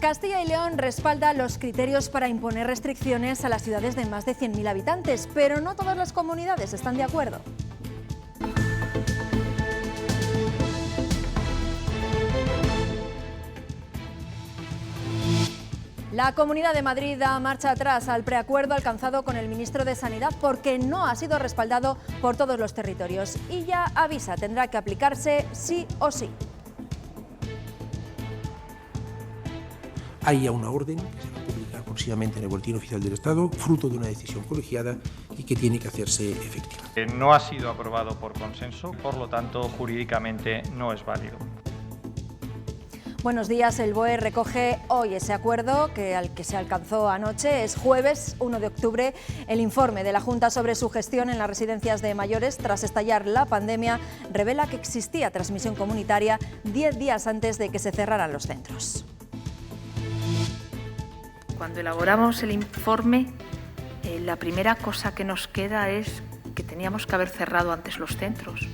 Castilla y León respalda los criterios para imponer restricciones a las ciudades de más de 100.000 habitantes, pero no todas las comunidades están de acuerdo. La Comunidad de Madrid da marcha atrás al preacuerdo alcanzado con el ministro de Sanidad porque no ha sido respaldado por todos los territorios y ya avisa, tendrá que aplicarse sí o sí. Hay ya una orden que se va a publicar próximamente en el Boletín Oficial del Estado, fruto de una decisión colegiada y que tiene que hacerse efectiva. No ha sido aprobado por consenso, por lo tanto, jurídicamente no es válido. Buenos días. El BOE recoge hoy ese acuerdo al que se alcanzó anoche. Es jueves 1 de octubre. El informe de la Junta sobre su gestión en las residencias de mayores tras estallar la pandemia revela que existía transmisión comunitaria 10 días antes de que se cerraran los centros. Cuando elaboramos el informe, la primera cosa que nos queda es que teníamos que haber cerrado antes los centros.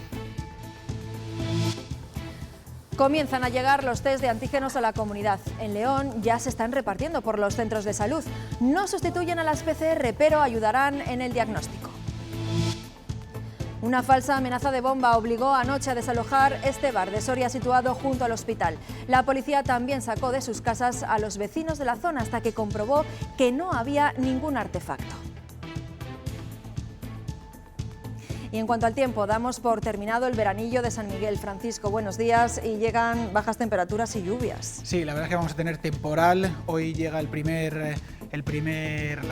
Comienzan a llegar los test de antígenos a la comunidad. En León ya se están repartiendo por los centros de salud. No sustituyen a las PCR, pero ayudarán en el diagnóstico. Una falsa amenaza de bomba obligó anoche a desalojar este bar de Soria situado junto al hospital. La policía también sacó de sus casas a los vecinos de la zona hasta que comprobó que no había ningún artefacto. Y en cuanto al tiempo, damos por terminado el veranillo de San Miguel. Francisco, buenos días. Y llegan bajas temperaturas y lluvias. Sí, la verdad es que vamos a tener temporal. Hoy llega las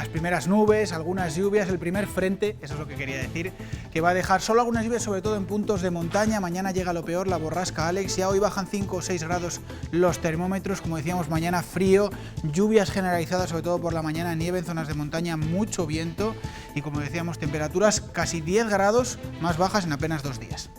primeras nubes, algunas lluvias, el primer frente, eso es lo que quería decir, que va a dejar solo algunas lluvias, sobre todo en puntos de montaña. Mañana llega lo peor, la borrasca Alex. Ya hoy bajan 5 o 6 grados los termómetros. Como decíamos, mañana frío, lluvias generalizadas, sobre todo por la mañana, nieve en zonas de montaña, mucho viento. Y como decíamos, temperaturas casi 10 grados más bajas en apenas 2 días.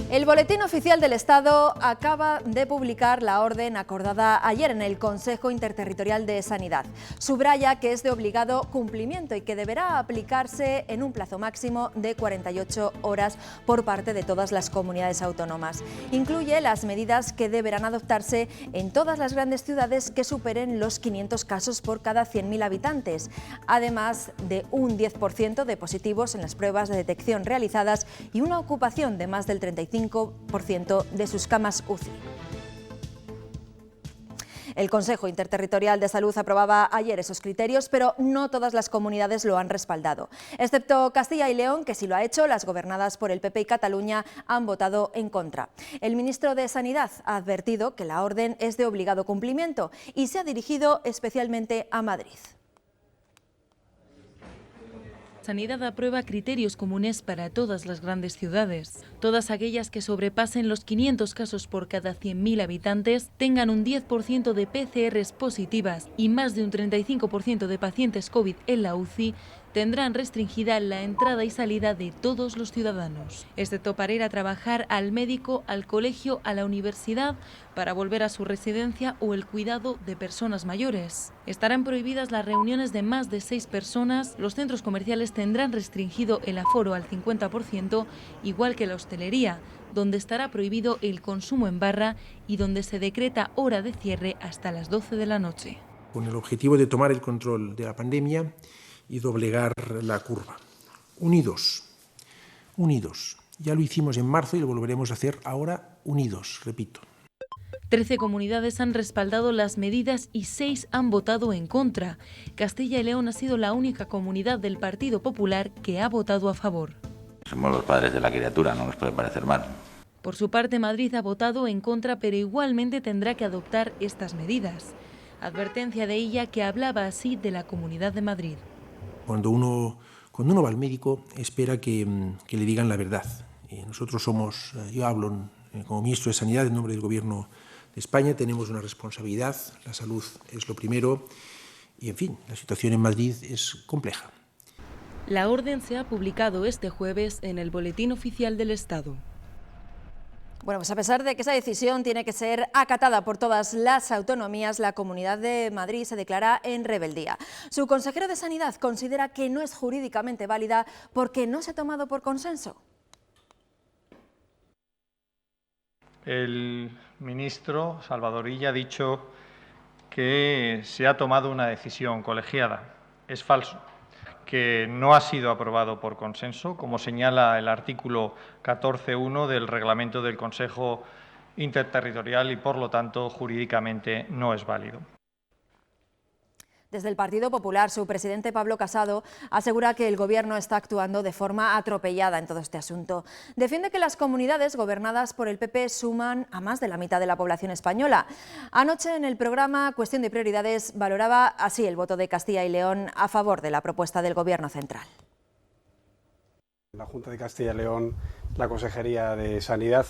El Boletín Oficial del Estado acaba de publicar la orden acordada ayer en el Consejo Interterritorial de Sanidad. Subraya que es de obligado cumplimiento y que deberá aplicarse en un plazo máximo de 48 horas por parte de todas las comunidades autónomas. Incluye las medidas que deberán adoptarse en todas las grandes ciudades que superen los 500 casos por cada 100.000 habitantes, además de un 10% de positivos en las pruebas de detección realizadas y una ocupación de más del 35% de sus camas UCI. El Consejo Interterritorial de Salud aprobaba ayer esos criterios, pero no todas las comunidades lo han respaldado. Excepto Castilla y León, que sí lo ha hecho, las gobernadas por el PP y Cataluña han votado en contra. El ministro de Sanidad ha advertido que la orden es de obligado cumplimiento y se ha dirigido especialmente a Madrid. Sanidad aprueba criterios comunes para todas las grandes ciudades. Todas aquellas que sobrepasen los 500 casos por cada 100.000 habitantes tengan un 10% de PCRs positivas y más de un 35% de pacientes COVID en la UCI tendrán restringida la entrada y salida de todos los ciudadanos, excepto para ir a trabajar al médico, al colegio, a la universidad, para volver a su residencia o el cuidado de personas mayores. Estarán prohibidas las reuniones de más de 6 personas, los centros comerciales tendrán restringido el aforo al 50%, igual que la hostelería, donde estará prohibido el consumo en barra y donde se decreta hora de cierre hasta las 12 de la noche. Con el objetivo de tomar el control de la pandemia y doblegar la curva. Unidos. Ya lo hicimos en marzo y lo volveremos a hacer ahora unidos, repito. 13 comunidades han respaldado las medidas y 6 han votado en contra. Castilla y León ha sido la única comunidad del Partido Popular que ha votado a favor. Somos los padres de la criatura, no nos puede parecer mal. Por su parte, Madrid ha votado en contra, pero igualmente tendrá que adoptar estas medidas. Advertencia de ella que hablaba así de la Comunidad de Madrid. Cuando uno va al médico, espera que le digan la verdad. Nosotros yo hablo como ministro de Sanidad en nombre del Gobierno de España, tenemos una responsabilidad, la salud es lo primero y, en fin, la situación en Madrid es compleja. La orden se ha publicado este jueves en el Boletín Oficial del Estado. Bueno, pues a pesar de que esa decisión tiene que ser acatada por todas las autonomías, la Comunidad de Madrid se declara en rebeldía. Su consejero de Sanidad considera que no es jurídicamente válida porque no se ha tomado por consenso. El ministro Salvador Illa ha dicho que se ha tomado una decisión colegiada. Es falso, que no ha sido aprobado por consenso, como señala el artículo 14.1 del Reglamento del Consejo Interterritorial y, por lo tanto, jurídicamente no es válido. Desde el Partido Popular, su presidente Pablo Casado asegura que el Gobierno está actuando de forma atropellada en todo este asunto. Defiende que las comunidades gobernadas por el PP suman a más de la mitad de la población española. Anoche en el programa Cuestión de Prioridades valoraba así el voto de Castilla y León a favor de la propuesta del Gobierno central. En la Junta de Castilla y León, la Consejería de Sanidad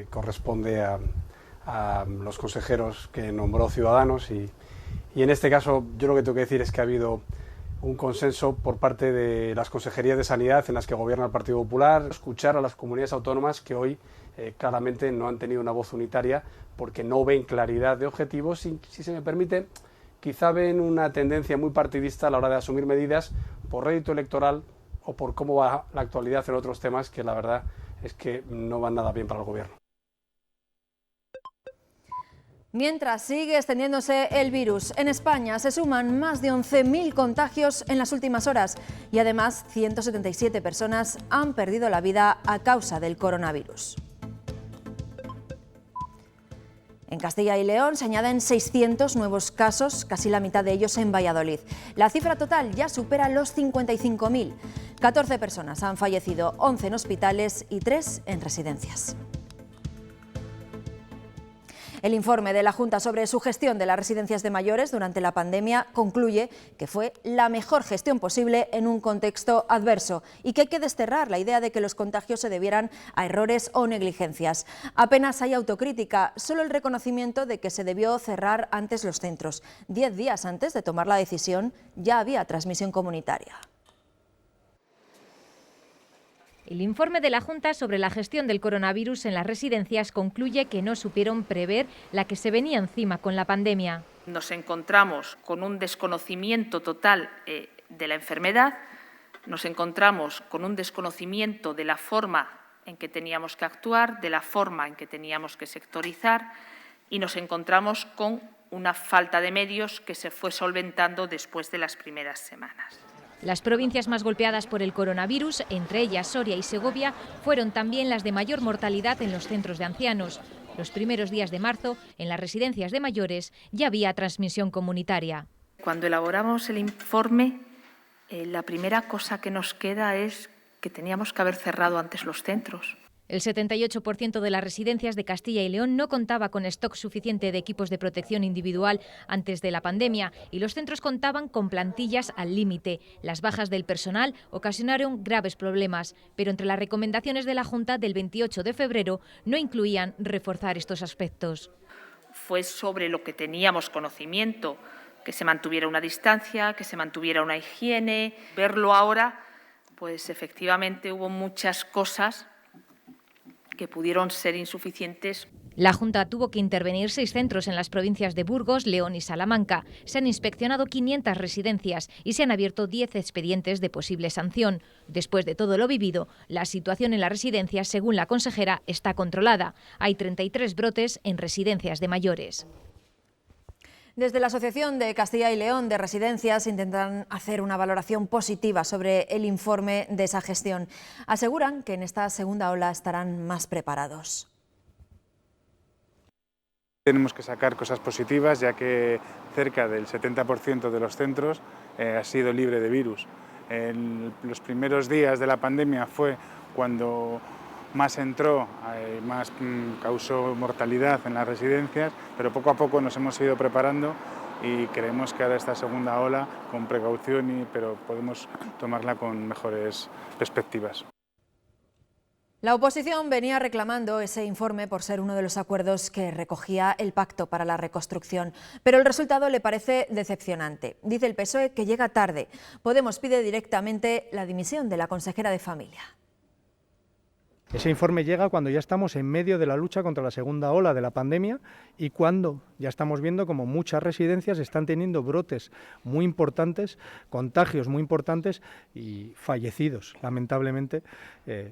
corresponde a los consejeros que nombró Ciudadanos y en este caso yo lo que tengo que decir es que ha habido un consenso por parte de las consejerías de Sanidad en las que gobierna el Partido Popular, escuchar a las comunidades autónomas que hoy claramente no han tenido una voz unitaria porque no ven claridad de objetivos y, si se me permite, quizá ven una tendencia muy partidista a la hora de asumir medidas por rédito electoral o por cómo va la actualidad en otros temas que la verdad es que no van nada bien para el Gobierno. Mientras sigue extendiéndose el virus, en España se suman más de 11.000 contagios en las últimas horas y además 177 personas han perdido la vida a causa del coronavirus. En Castilla y León se añaden 600 nuevos casos, casi la mitad de ellos en Valladolid. La cifra total ya supera los 55.000. 14 personas han fallecido, 11 en hospitales y 3 en residencias. El informe de la Junta sobre su gestión de las residencias de mayores durante la pandemia concluye que fue la mejor gestión posible en un contexto adverso y que hay que desterrar la idea de que los contagios se debieran a errores o negligencias. Apenas hay autocrítica, solo el reconocimiento de que se debió cerrar antes los centros. 10 días antes de tomar la decisión ya había transmisión comunitaria. El informe de la Junta sobre la gestión del coronavirus en las residencias concluye que no supieron prever la que se venía encima con la pandemia. Nos encontramos con un desconocimiento total de la enfermedad, nos encontramos con un desconocimiento de la forma en que teníamos que actuar, de la forma en que teníamos que sectorizar y nos encontramos con una falta de medios que se fue solventando después de las primeras semanas. Las provincias más golpeadas por el coronavirus, entre ellas Soria y Segovia, fueron también las de mayor mortalidad en los centros de ancianos. Los primeros días de marzo, en las residencias de mayores, ya había transmisión comunitaria. Cuando elaboramos el informe, la primera cosa que nos queda es que teníamos que haber cerrado antes los centros. El 78% de las residencias de Castilla y León no contaba con stock suficiente de equipos de protección individual antes de la pandemia y los centros contaban con plantillas al límite. Las bajas del personal ocasionaron graves problemas, pero entre las recomendaciones de la Junta del 28 de febrero no incluían reforzar estos aspectos. Fue sobre lo que teníamos conocimiento, que se mantuviera una distancia, que se mantuviera una higiene. Verlo ahora, pues efectivamente hubo muchas cosas que pudieron ser insuficientes. La Junta tuvo que intervenir 6 centros en las provincias de Burgos, León y Salamanca. Se han inspeccionado 500 residencias y se han abierto 10 expedientes de posible sanción. Después de todo lo vivido, la situación en las residencias, según la consejera, está controlada. Hay 33 brotes en residencias de mayores. Desde la Asociación de Castilla y León de Residencias intentan hacer una valoración positiva sobre el informe de esa gestión. Aseguran que en esta segunda ola estarán más preparados. Tenemos que sacar cosas positivas, ya que cerca del 70% de los centros ha sido libre de virus. En los primeros días de la pandemia fue cuando más entró, más causó mortalidad en las residencias, pero poco a poco nos hemos ido preparando y creemos que ahora esta segunda ola, con precaución, pero podemos tomarla con mejores perspectivas. La oposición venía reclamando ese informe por ser uno de los acuerdos que recogía el Pacto para la Reconstrucción, pero el resultado le parece decepcionante. Dice el PSOE que llega tarde. Podemos pide directamente la dimisión de la consejera de Familia. Ese informe llega cuando ya estamos en medio de la lucha contra la segunda ola de la pandemia y cuando ya estamos viendo como muchas residencias están teniendo brotes muy importantes, contagios muy importantes y fallecidos, lamentablemente,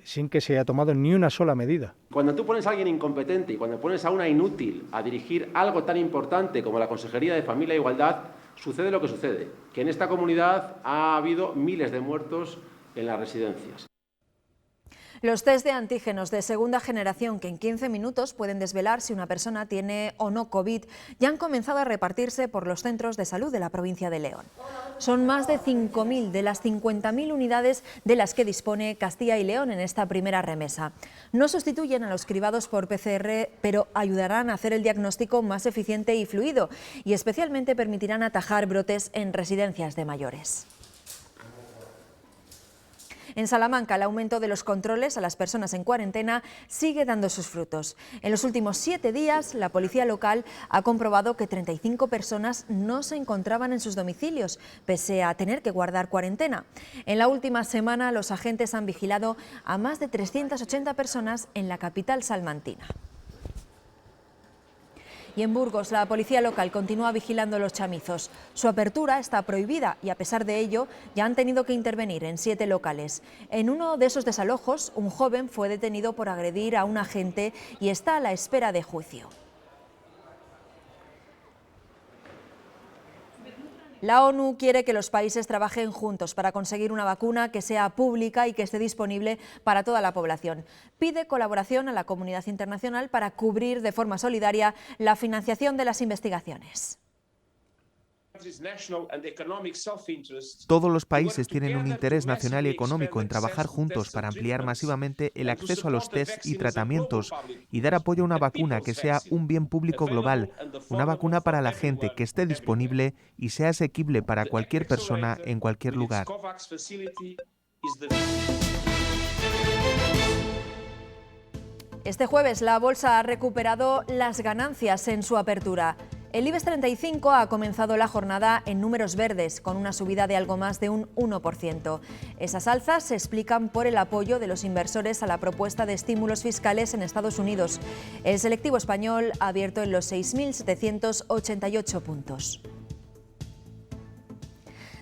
sin que se haya tomado ni una sola medida. Cuando tú pones a alguien incompetente y cuando pones a una inútil a dirigir algo tan importante como la Consejería de Familia e Igualdad, sucede lo que sucede, que en esta comunidad ha habido miles de muertos en las residencias. Los test de antígenos de segunda generación, que en 15 minutos pueden desvelar si una persona tiene o no COVID, ya han comenzado a repartirse por los centros de salud de la provincia de León. Son más de 5.000 de las 50.000 unidades de las que dispone Castilla y León en esta primera remesa. No sustituyen a los cribados por PCR, pero ayudarán a hacer el diagnóstico más eficiente y fluido y especialmente permitirán atajar brotes en residencias de mayores. En Salamanca, el aumento de los controles a las personas en cuarentena sigue dando sus frutos. En los últimos 7 días, la policía local ha comprobado que 35 personas no se encontraban en sus domicilios, pese a tener que guardar cuarentena. En la última semana, los agentes han vigilado a más de 380 personas en la capital salmantina. Y en Burgos, la policía local continúa vigilando los chamizos. Su apertura está prohibida y, a pesar de ello, ya han tenido que intervenir en 7 locales. En uno de esos desalojos, un joven fue detenido por agredir a un agente y está a la espera de juicio. La ONU quiere que los países trabajen juntos para conseguir una vacuna que sea pública y que esté disponible para toda la población. Pide colaboración a la comunidad internacional para cubrir de forma solidaria la financiación de las investigaciones. Todos los países tienen un interés nacional y económico en trabajar juntos para ampliar masivamente el acceso a los test y tratamientos y dar apoyo a una vacuna que sea un bien público global, una vacuna para la gente que esté disponible y sea asequible para cualquier persona en cualquier lugar. Este jueves la bolsa ha recuperado las ganancias en su apertura. El IBEX 35 ha comenzado la jornada en números verdes, con una subida de algo más de un 1%. Esas alzas se explican por el apoyo de los inversores a la propuesta de estímulos fiscales en Estados Unidos. El selectivo español ha abierto en los 6.788 puntos.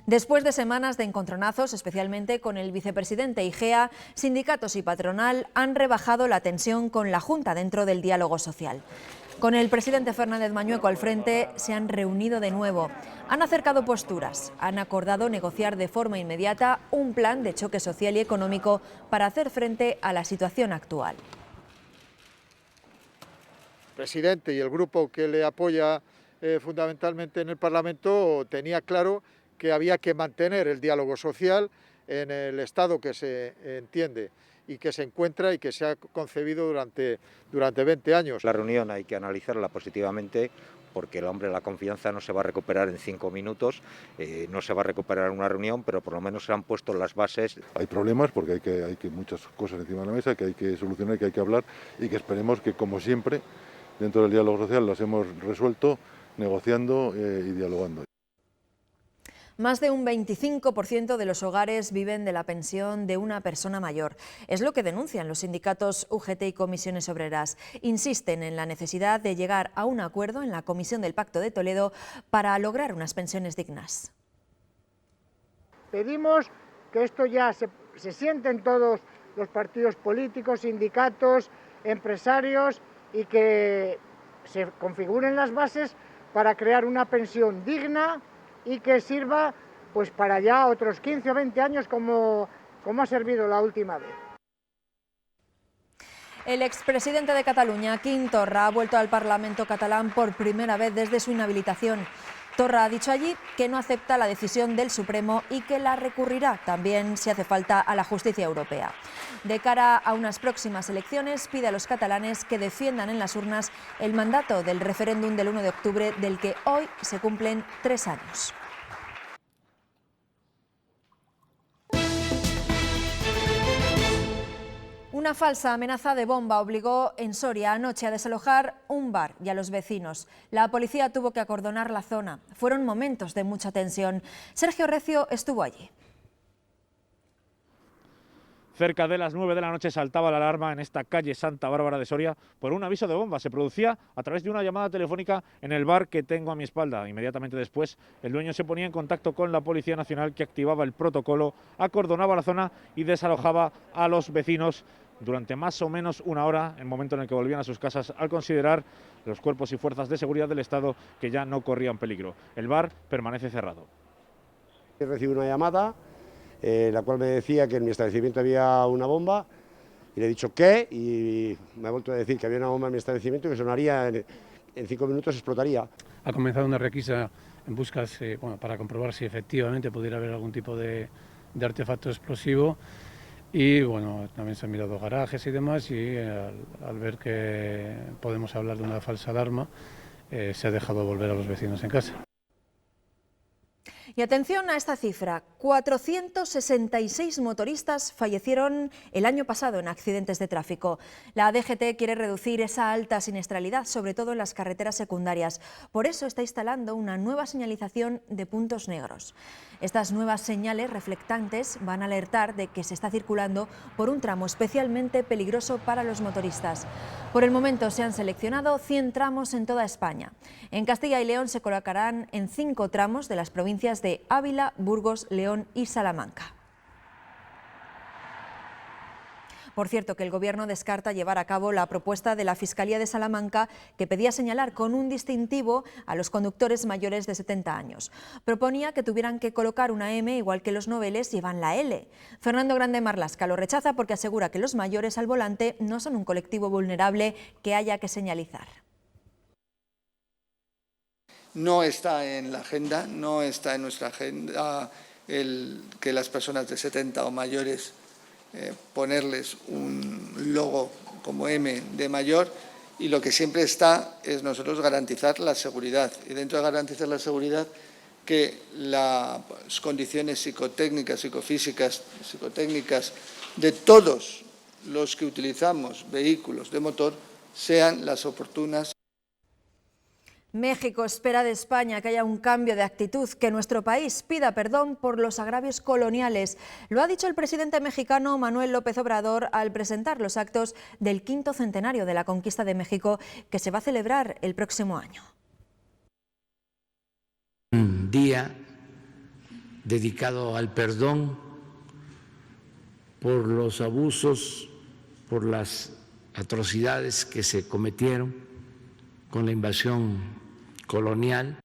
Después de semanas de encontronazos, especialmente con el vicepresidente Igea, sindicatos y patronal han rebajado la tensión con la Junta dentro del diálogo social. Con el presidente Fernández Mañueco al frente, se han reunido de nuevo. Han acercado posturas, han acordado negociar de forma inmediata un plan de choque social y económico para hacer frente a la situación actual. El presidente y el grupo que le apoya fundamentalmente en el Parlamento tenía claro que había que mantener el diálogo social en el estado que se entiende y que se encuentra y que se ha concebido durante 20 años. La reunión hay que analizarla positivamente porque la confianza no se va a recuperar en 5 minutos, no se va a recuperar en una reunión, pero por lo menos se han puesto las bases. Hay problemas porque hay que muchas cosas encima de la mesa que hay que solucionar, que hay que hablar y que esperemos que, como siempre, dentro del diálogo social las hemos resuelto negociando y dialogando. Más de un 25% de los hogares viven de la pensión de una persona mayor. Es lo que denuncian los sindicatos UGT y comisiones obreras. Insisten en la necesidad de llegar a un acuerdo en la Comisión del Pacto de Toledo para lograr unas pensiones dignas. Pedimos que esto ya se sienten todos los partidos políticos, sindicatos, empresarios y que se configuren las bases para crear una pensión digna y que sirva pues para ya otros 15 o 20 años como ha servido la última vez. El expresidente de Cataluña, Quim Torra, ha vuelto al Parlamento catalán por primera vez desde su inhabilitación. Torra ha dicho allí que no acepta la decisión del Supremo y que la recurrirá también, si hace falta, a la justicia europea. De cara a unas próximas elecciones, pide a los catalanes que defiendan en las urnas el mandato del referéndum del 1 de octubre, del que hoy se cumplen 3 años. Una falsa amenaza de bomba obligó en Soria anoche a desalojar un bar y a los vecinos. La policía tuvo que acordonar la zona. Fueron momentos de mucha tensión. Sergio Recio estuvo allí. Cerca de las 9 de la noche saltaba la alarma en esta calle Santa Bárbara de Soria por un aviso de bomba. Se producía a través de una llamada telefónica en el bar que tengo a mi espalda. Inmediatamente después, el dueño se ponía en contacto con la Policía Nacional, que activaba el protocolo, acordonaba la zona y desalojaba a los vecinos durante más o menos una hora, en el momento en el que volvían a sus casas, al considerar los cuerpos y fuerzas de seguridad del Estado que ya no corrían peligro. El bar permanece cerrado. Recibí una llamada, la cual me decía que en mi establecimiento había una bomba, y le he dicho ¿qué? Y me ha vuelto a decir que había una bomba en mi establecimiento y que sonaría, en 5 minutos explotaría. Ha comenzado una requisa en buscas para comprobar si efectivamente pudiera haber algún tipo de artefacto explosivo. Y bueno, también se han mirado garajes y demás, y al ver que podemos hablar de una falsa alarma, se ha dejado volver a los vecinos en casa. Y atención a esta cifra, 466 motoristas fallecieron el año pasado en accidentes de tráfico. La DGT quiere reducir esa alta siniestralidad, sobre todo en las carreteras secundarias. Por eso está instalando una nueva señalización de puntos negros. Estas nuevas señales reflectantes van a alertar de que se está circulando por un tramo especialmente peligroso para los motoristas. Por el momento se han seleccionado 100 tramos en toda España. En Castilla y León se colocarán en 5 tramos de las provincias de Ávila, Burgos, León y Salamanca. Por cierto, que el Gobierno descarta llevar a cabo la propuesta de la Fiscalía de Salamanca, que pedía señalar con un distintivo a los conductores mayores de 70 años. Proponía que tuvieran que colocar una M, igual que los noveles llevan la L. Fernando Grande Marlasca lo rechaza porque asegura que los mayores al volante no son un colectivo vulnerable que haya que señalizar. No está en la agenda, no está en nuestra agenda que las personas de 70 o mayores ponerles un logo como M de mayor, y lo que siempre está es nosotros garantizar la seguridad, y dentro de garantizar la seguridad que las condiciones psicotécnicas, psicofísicas, psicotécnicas de todos los que utilizamos vehículos de motor sean las oportunas. México espera de España que haya un cambio de actitud, que nuestro país pida perdón por los agravios coloniales. Lo ha dicho el presidente mexicano Manuel López Obrador al presentar los actos del 5º centenario de la conquista de México, que se va a celebrar el próximo año. Un día dedicado al perdón por los abusos, por las atrocidades que se cometieron con la invasión colonial.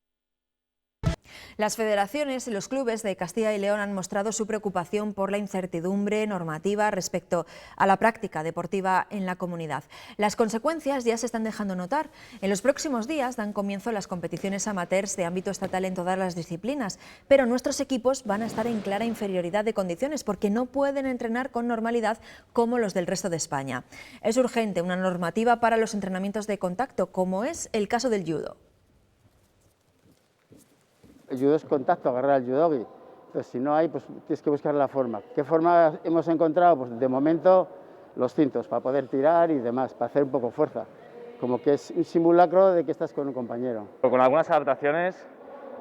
Las federaciones y los clubes de Castilla y León han mostrado su preocupación por la incertidumbre normativa respecto a la práctica deportiva en la comunidad. Las consecuencias ya se están dejando notar. En los próximos días dan comienzo las competiciones amateurs de ámbito estatal en todas las disciplinas, pero nuestros equipos van a estar en clara inferioridad de condiciones porque no pueden entrenar con normalidad como los del resto de España. Es urgente una normativa para los entrenamientos de contacto, como es el caso del judo. El judo es contacto, agarrar al judogi. Entonces, si no hay, pues tienes que buscar la forma. ¿Qué forma hemos encontrado? Pues de momento los cintos, para poder tirar y demás, para hacer un poco fuerza. Como que es un simulacro de que estás con un compañero. Con algunas adaptaciones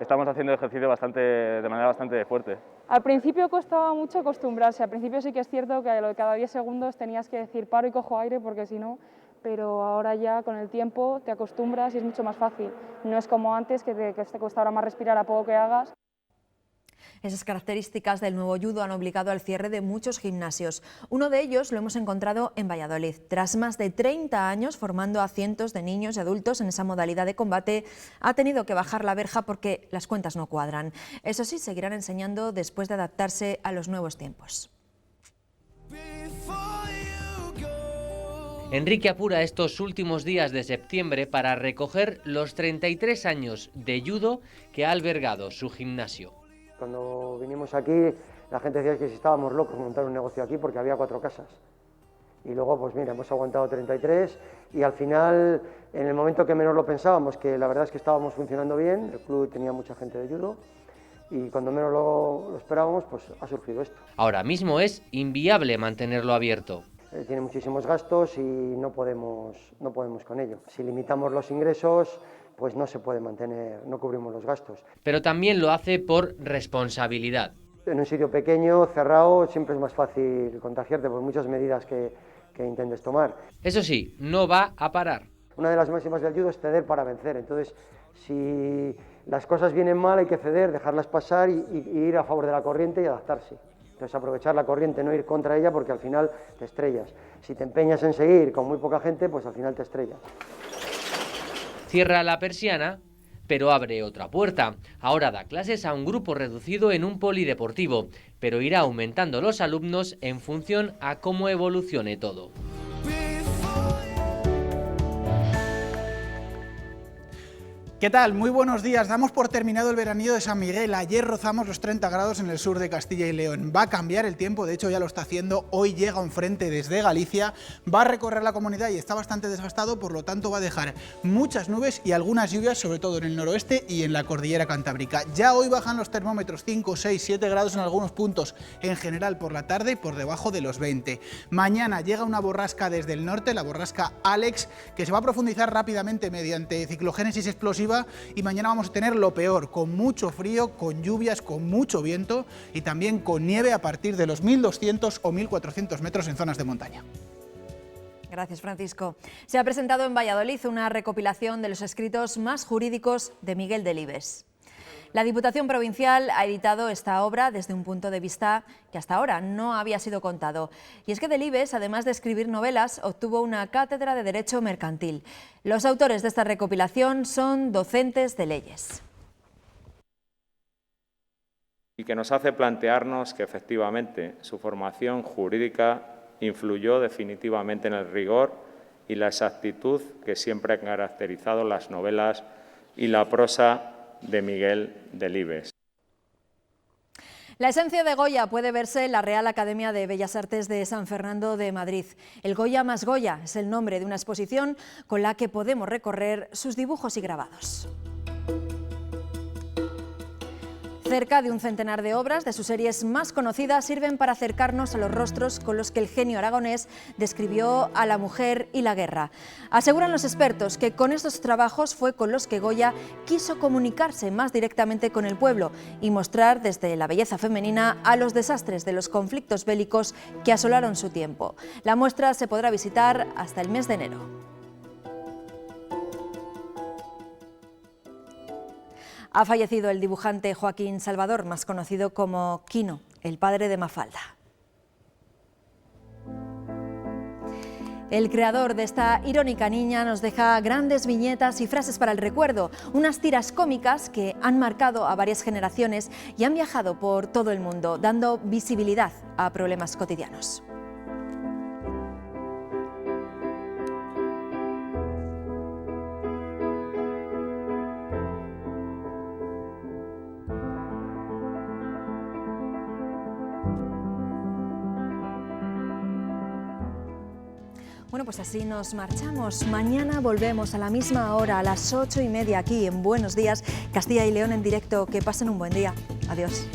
estamos haciendo ejercicio de manera bastante fuerte. Al principio costaba mucho acostumbrarse. Al principio sí que es cierto que cada 10 segundos tenías que decir paro y cojo aire porque si no... Pero ahora ya con el tiempo te acostumbras y es mucho más fácil. No es como antes, que te cuesta ahora más respirar a poco que hagas. Esas características del nuevo judo han obligado al cierre de muchos gimnasios. Uno de ellos lo hemos encontrado en Valladolid. Tras más de 30 años formando a cientos de niños y adultos en esa modalidad de combate, ha tenido que bajar la verja porque las cuentas no cuadran. Eso sí, seguirán enseñando después de adaptarse a los nuevos tiempos. Enrique apura estos últimos días de septiembre para recoger los 33 años de judo que ha albergado su gimnasio. Cuando vinimos aquí, la gente decía que si estábamos locos montar un negocio aquí porque había 4 casas. Y luego, pues mira, hemos aguantado 33 y al final, en el momento que menos lo pensábamos, que la verdad es que estábamos funcionando bien, el club tenía mucha gente de judo, y cuando menos lo esperábamos, pues ha surgido esto. Ahora mismo es inviable mantenerlo abierto. Tiene muchísimos gastos y no podemos con ello. Si limitamos los ingresos, pues no se puede mantener, no cubrimos los gastos. Pero también lo hace por responsabilidad. En un sitio pequeño, cerrado, siempre es más fácil contagiarte por muchas medidas que intentes tomar. Eso sí, no va a parar. Una de las máximas del judo es ceder para vencer, entonces si las cosas vienen mal hay que ceder, dejarlas pasar y ir a favor de la corriente y adaptarse. Entonces aprovechar la corriente, no ir contra ella porque al final te estrellas. Si te empeñas en seguir con muy poca gente, pues al final te estrellas. Cierra la persiana, pero abre otra puerta. Ahora da clases a un grupo reducido en un polideportivo, pero irá aumentando los alumnos en función a cómo evolucione todo. ¿Qué tal? Muy buenos días. Damos por terminado el veranillo de San Miguel. Ayer rozamos los 30 grados en el sur de Castilla y León. Va a cambiar el tiempo, de hecho ya lo está haciendo. Hoy llega un frente desde Galicia, va a recorrer la comunidad y está bastante desgastado, por lo tanto va a dejar muchas nubes y algunas lluvias, sobre todo en el noroeste y en la cordillera cantábrica. Ya hoy bajan los termómetros 5, 6, 7 grados en algunos puntos, en general por la tarde por debajo de los 20. Mañana llega una borrasca desde el norte, la borrasca Alex, que se va a profundizar rápidamente mediante ciclogénesis explosiva. Y mañana vamos a tener lo peor, con mucho frío, con lluvias, con mucho viento y también con nieve a partir de los 1.200 o 1.400 metros en zonas de montaña. Gracias, Francisco. Se ha presentado en Valladolid una recopilación de los escritos más jurídicos de Miguel Delibes. La Diputación Provincial ha editado esta obra desde un punto de vista que hasta ahora no había sido contado. Y es que Delibes, además de escribir novelas, obtuvo una cátedra de Derecho Mercantil. Los autores de esta recopilación son docentes de leyes. Y que nos hace plantearnos que efectivamente su formación jurídica influyó definitivamente en el rigor y la exactitud que siempre han caracterizado las novelas y la prosa de Miguel Delibes. La esencia de Goya puede verse en la Real Academia de Bellas Artes de San Fernando de Madrid. El Goya más Goya es el nombre de una exposición con la que podemos recorrer sus dibujos y grabados. Cerca de un centenar de obras de sus series más conocidas sirven para acercarnos a los rostros con los que el genio aragonés describió a la mujer y la guerra. Aseguran los expertos que con estos trabajos fue con los que Goya quiso comunicarse más directamente con el pueblo y mostrar desde la belleza femenina a los desastres de los conflictos bélicos que asolaron su tiempo. La muestra se podrá visitar hasta el mes de enero. Ha fallecido el dibujante Joaquín Salvador, más conocido como Quino, el padre de Mafalda. El creador de esta irónica niña nos deja grandes viñetas y frases para el recuerdo, unas tiras cómicas que han marcado a varias generaciones y han viajado por todo el mundo, dando visibilidad a problemas cotidianos. Bueno, pues así nos marchamos. Mañana volvemos a la misma hora, a las 8:30 aquí en Buenos Días, Castilla y León en directo. Que pasen un buen día. Adiós.